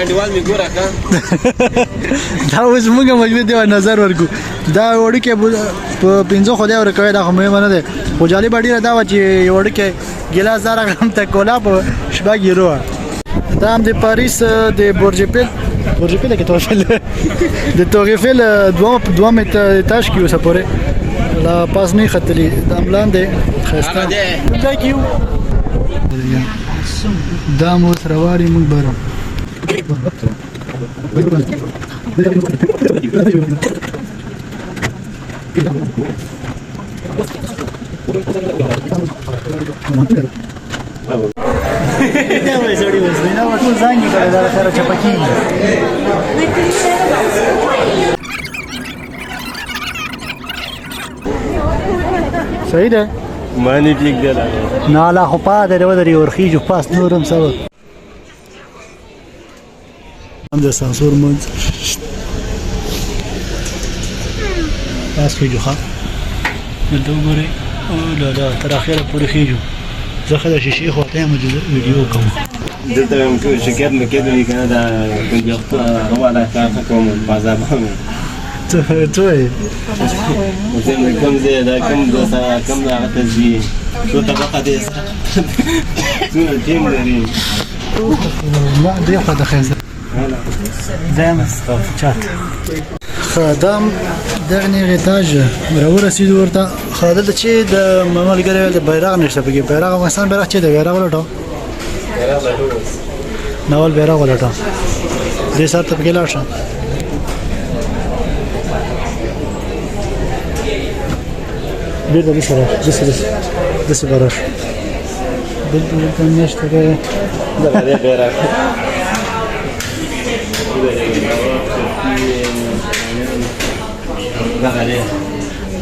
انډیوال می ګوره کا دا اوس موږ مجبور دی نظر ورکو دا وړکه په 15 خدای ورکوي دا هم نه ده خو جالي باندې دا و چې وړکه ګلاس زره غم ته کولا په شپږ یورو دا هم د پاریس د بورجپل کې توفل د توغفل دوه متاش کې اوسه پوره لا پاس نه خطلی دا املان دی خسته ثانک یو دا مو سرواري مونږ برم دا وای زړی وځي نو ټول ځانګي کړه دا سره چپکی صحیح ده مانی ټیک دی نه لا خو پا د ودرې ورخیجو پاس نورم سبا هم د سانسور مونږ پاس خیجو ښه دلته وګورئ او لا تر اخره پورې خیجو زه خو د شیشې خواته هم ویډیو کوم دلته هم شکایت مې کېدلی که نه دا یو هوا لا کار کوم بازار باندې ته کوم ځای دا کوم دوسه کوم هغه ته ځي څو طبقه دی څومره ټیم لري ما دی خو د خیزه زم چات خدام دغه غتاج مرور رسید ورته خاطر چې د مملګری د بیرغ نشته پکې بیرغ افغانستان بیرغ چې د بیرغ ولټو نوال بیرغ ولټو دې سره ته پکې لاړ شه بیرته دې سره دې براش دلته نشته دا دې بیرغ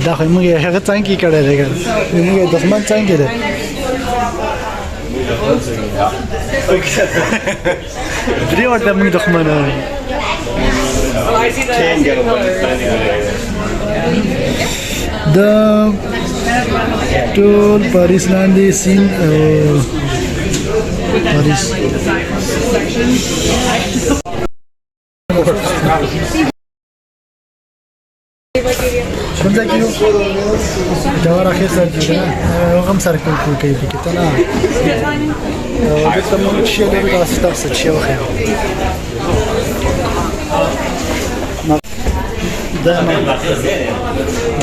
دا خو موږ هغه څنګه کړه دی موږ دښمن څنګه دی درې ورته موږ دښمن دا ټول پاریس لاندې سین پاریس څنګه کیو دا راخه سر جوړه هغه هم سر کوي کې ته نه دا ته مونږ شي له تاسو څه شي وخه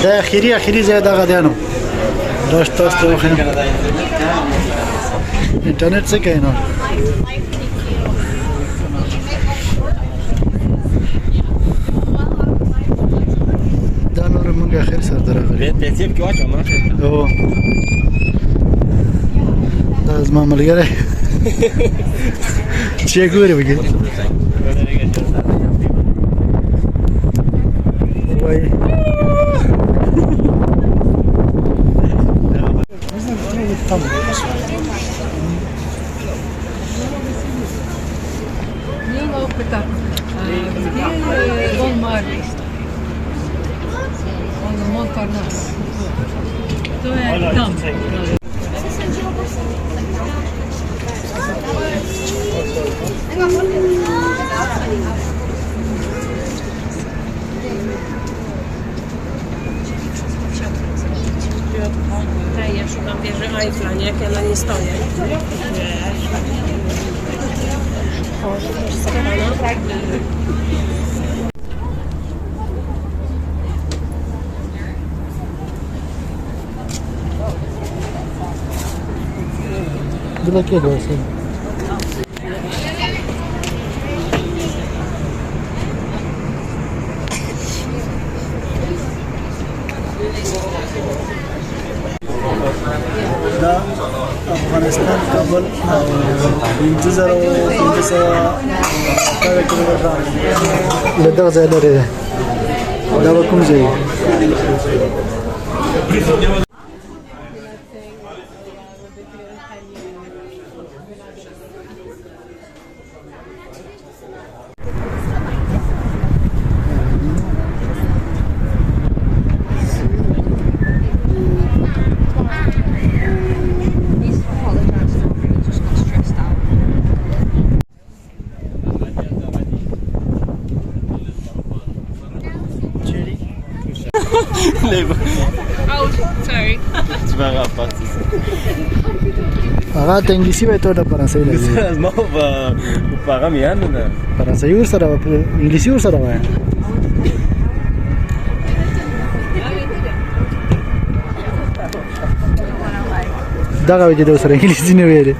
دا اخیری ځای دا غدانو راش تاسو ته وخه انټرنیټ څه کوي نو اخر سر درغلی په تیب کې واچو ما او دا زما ملګری چې ګوري وګي وای Ja szukam wieży Eiffla, nie? Jak ja na niej stoję. O, też schowana. Dla kiedy jest? دا افغانستان کابل او 1500 کیلومتره له دغه ځای لري دا کوم ځای Lebo. Oh, sorry. تبغى غفص. هغه ته انګلیسي وای ته د فرانسوي لګي ما هو بفهم يعني ده. فرانسوي ور سره انګلیسي ور سره وای دا غوې د سره انګلیسي نه ویلې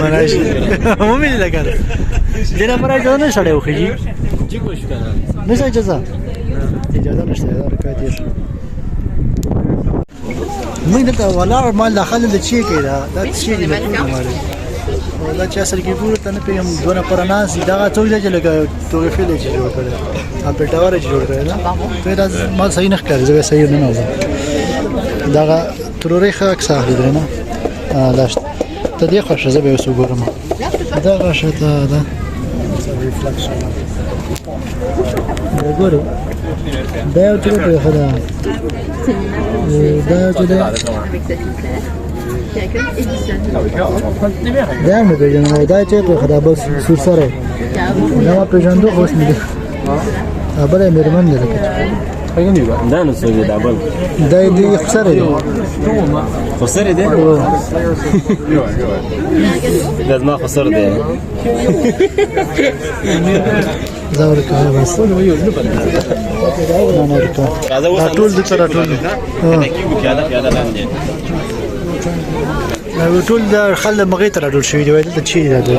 مناش مو مې لګا دنه پر اجازه نه شړې وخی نه څه اجازه نشته دا رکایت یې موږ دلته ولاړ مال داخل د چی کې دا چی دی دا چې اصل کې ګور ته نه پېم دونه پر ناس دا څوک دی چې لګا توګه فعل چې جوړ کړل ا په ټاور چې جوړ کړل ته دا ما صحیح نه ښکاري زه صحیح نه نوځم دا تروري خاک ساحل دی نه دا ته دی خوښه زه به اوس وګورم دا راشه ته دا ګورو دا یو څه په خدا دا چې دا دا مې پیژنم دا چې په خدا بس سور سره دا ما پیژندو اوس مې ابله مېرمن ده ده نو څه دی دابل دا دې خسره دی خسر دی ده ما خسر دی زاور کوي بس نه ټول د تر ټول نو ټول د خل مغې تر ټول شوی دی د چی دی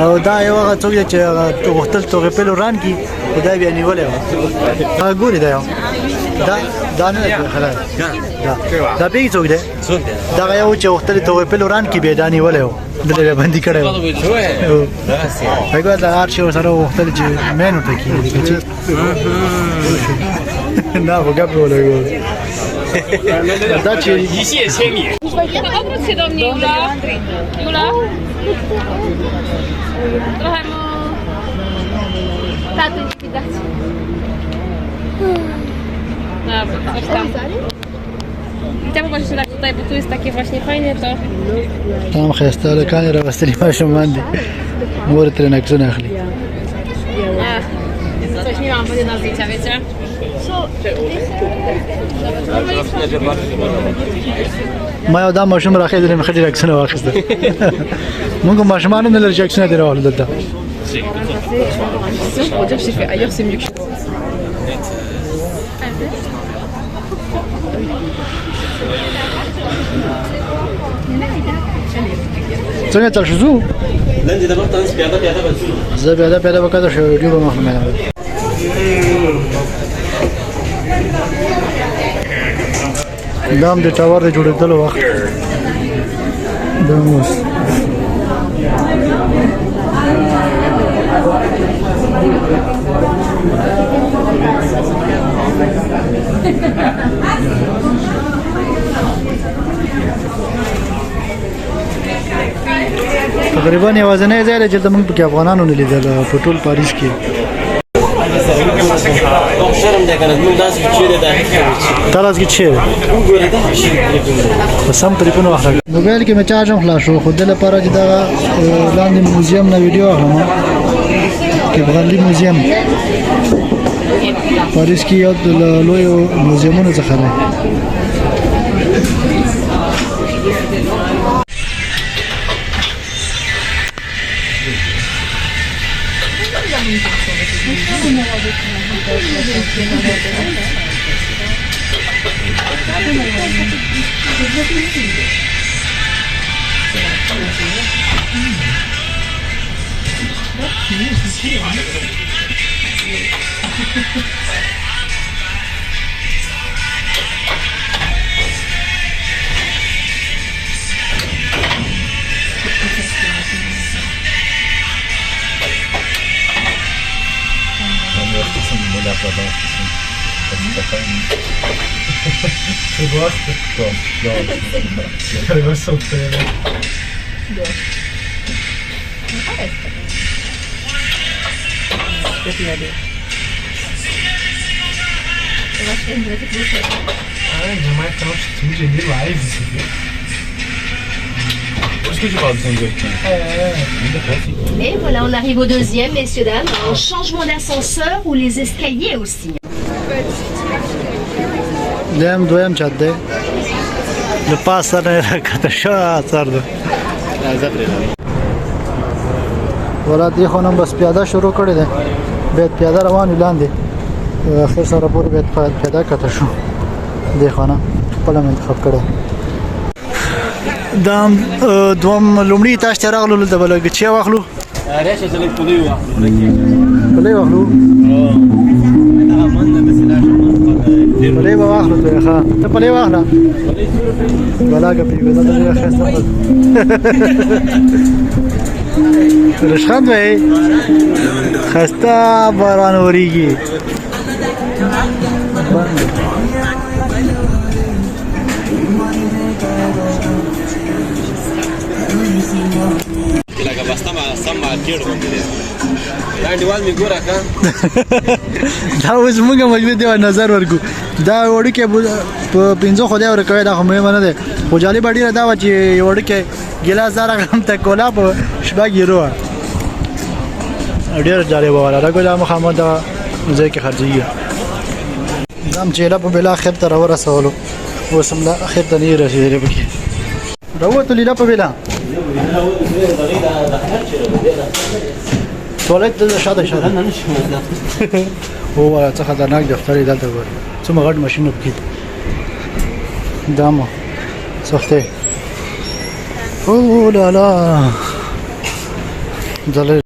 او دا یو هغه څوک چې وختل توغه په لوران کې خدای بیا نیولې ها ګوري دا دا نه خلاص دا به څوک دی دا یو چې وختل توغه په لوران کې به دانی ولې دلته باندې کړو هغه دا هر شی سره وختل چې مینو ته کې نه وګورئ ولګو دا چې Obróć się do mnie, Jula. Jula? Trochę mu... Taty nie widać. Dobra, coś tam. Chciałam popatrzeć tak tutaj, bo tu jest takie właśnie fajne, to... tam خسته له کانه راوستلی ماشوم باندې مور تر نه کښنه اخلي Ach, coś nie mam wody na zdjęcia, wiecie? ما یو دا ماشوم راخې د مخې راکسنه واخسته موږ ماشومان نه لري چې نه راول دلته Pour dire que j'ai fait ailleurs, c'est mieux que څنګه تل شو نن دې د وخت تاسو پیاده بچو زه پیاده وکړم شو ویډیو به مخمنه دام د ټاور جوړېدل وخت دموس تقریبا یوازینی ځای چې موږ په افغانانو نه لیدل په ټول پاریس کې شرم ده کنه موږ داسې چې ده تاسو کې چې سم تلیفون واخلم موبایل کې مې چارج هم خلاص شو خو د لپاره چې دا لاندې موزیم نه ویډیو اخلم کې بغلی موزیم پاریس کې یو د لوی موزیمونو څخه دی Você gosta? Gosto. Cara, vai soltando. Ah, ainda mais tá um estúdio de live, você viu? que tu parles de Et voilà, on arrive au deuxième, messieurs, dames. Un changement d'ascenseur ou les escaliers aussi. دیم دویم چت دی د پاس سر نه راکته شو سر ده ولا دی خو نن بس پیاده شروع کړی دی بیا پیاده روان وي لاندې اخر سره پورې بیا پیاده کته شو دی خو نه خپله مې انتخاب کړی دا دوم لومړي تاسو ته راغلو دلته به لږ چای واخلو راشه چې لږ پلي واخلو پلی واخلو هغه منډه داسې لاړ شم پلی به واخلو ته ښه ته پلی واخله بلا ګپېږو دا ډېره ښایسته رشخند وایي ښایسته باران ورېږي لکه بسته سم مارکېټ غوندې دی دا انډیوال مې ګوره که دا اوس موږ مجبور دی نظر ورکو دا وړوکی په 500 خدای ورکوي دا خو مهمه نه دی خو جالبه ډېره دا وه چې یو وړوکی ګیلاس 1000 ګرام ته کولا په شپږ یورو وه ډېره جالبه وه راګو دا مخامخ دغه ځای کې خرڅېږي دا هم چیله په بلا اخر ته راورسولو اوس هم لا اخر ته نه یې رسېدلې پکې راووتو لیلا په بلا توالت دلته شاته شاته هو څه خطرناک دفتر یې دلته ګورې څومره غټ ماشینونه پکې دا مو سختې او لالا